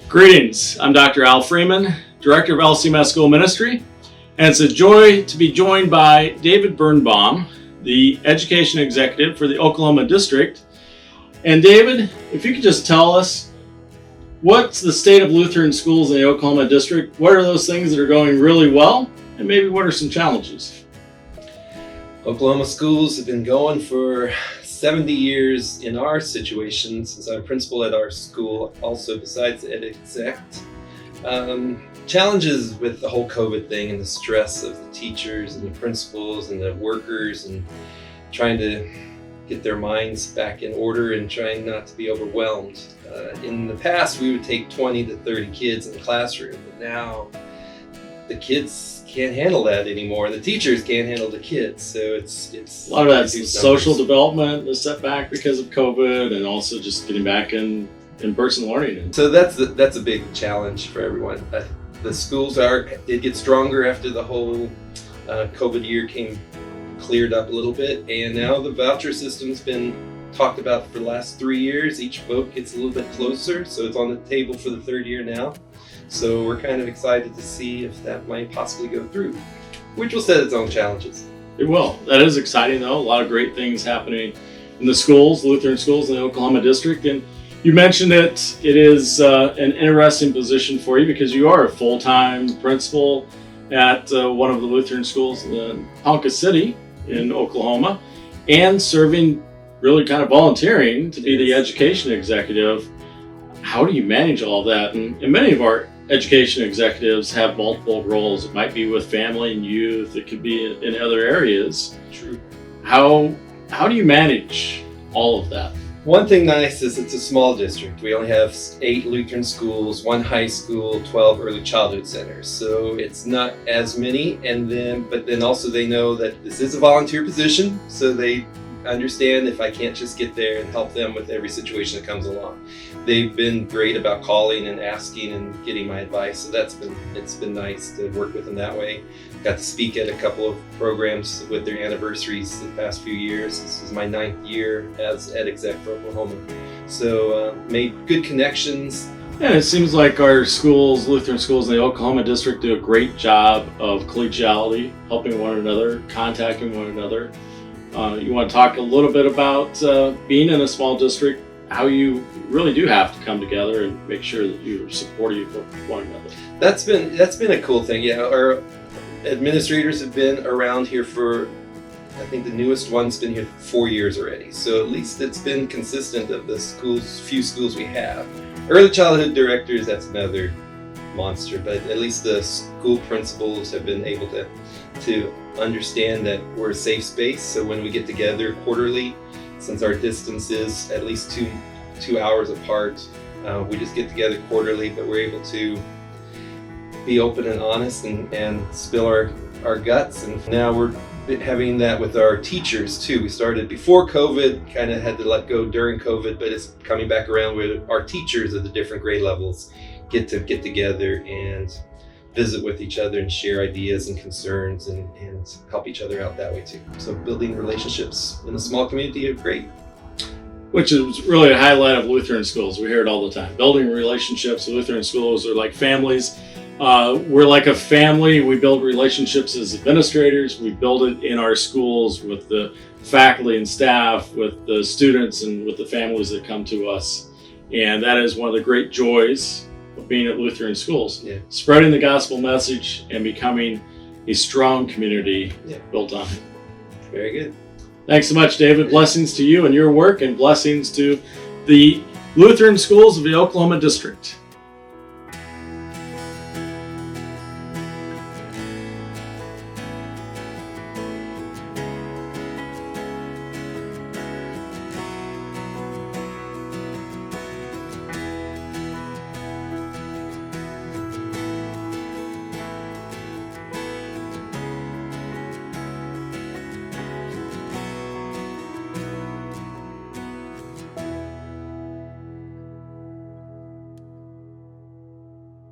Greetings, I'm Dr. Al Freeman, Director of LCMS School Ministry, and it's a joy to be joined by David Birnbaum, the Education Executive for the Oklahoma District. And David, if you could just tell us, what's the state of Lutheran schools in the Oklahoma District? What are those things that are going really well? And maybe what are some challenges? Oklahoma schools have been going for 70 years in our situation, since I'm principal at our school, also besides ed exec. Challenges with the whole COVID thing and the stress of the teachers and the principals and the workers and trying to get their minds back in order and trying not to be overwhelmed. In the past, we would take 20 to 30 kids in the classroom, but now the kids can't handle that anymore. The teachers can't handle the kids, so it's a lot of that's social development, the setback because of COVID, and also just getting back in-person learning. So that's a big challenge for everyone. The schools did get stronger after the whole COVID year cleared up a little bit, and now the voucher system's been talked about for the last 3 years. Each vote gets a little bit closer, so it's on the table for the third year now. So we're kind of excited to see if that might possibly go through, which will set its own challenges. It will. That is exciting, though. A lot of great things happening in the schools, Lutheran schools in the Oklahoma District. And you mentioned it is an interesting position for you because you are a full-time principal at one of the Lutheran schools in Ponca City in Oklahoma, and serving, really kind of volunteering to be the education executive. How do you manage all that? And many of our education executives have multiple roles. It might be with family and youth. It could be in other areas. True. How do you manage all of that? One thing nice is it's a small district. We only have 8 Lutheran schools, 1 high school, 12 early childhood centers. So it's not as many. But then also they know that this is a volunteer position, so they understand if I can't just get there and help them with every situation that comes along. They've been great about calling and asking and getting my advice, so it's been nice to work with them that way. Got to speak at a couple of programs with their anniversaries the past few years. This is my 9th year as ed exec for Oklahoma, so made good connections. And it seems like our schools, Lutheran schools in the Oklahoma District, do a great job of collegiality, helping one another, contacting one another. You want to talk a little bit about being in a small district, how you really do have to come together and make sure that you're supportive of one another. That's been a cool thing. Yeah, our administrators have been around here for, I think the newest one's been here for 4 years already. So at least it's been consistent of the few schools we have. Early childhood directors, that's another monster, but at least the school principals have been able to understand that we're a safe space. So when we get together quarterly, since our distance is at least two hours apart, we just get together quarterly, but we're able to be open and honest and spill our guts. And now we're having that with our teachers too. We started before COVID, kind of had to let go during COVID, but it's coming back around with our teachers of the different grade levels get together and visit with each other and share ideas and concerns and help each other out that way too. So building relationships in a small community are great. Which is really a highlight of Lutheran schools. We hear it all the time. Building relationships. Lutheran schools are like families. We're like a family. We build relationships as administrators. We build it in our schools with the faculty and staff, with the students, and with the families that come to us. And that is one of the great joys of being at Lutheran schools. Yeah. Spreading the gospel message and becoming a strong community built on it. Very good. Thanks so much, David. Blessings to you and your work, and blessings to the Lutheran schools of the Oklahoma District.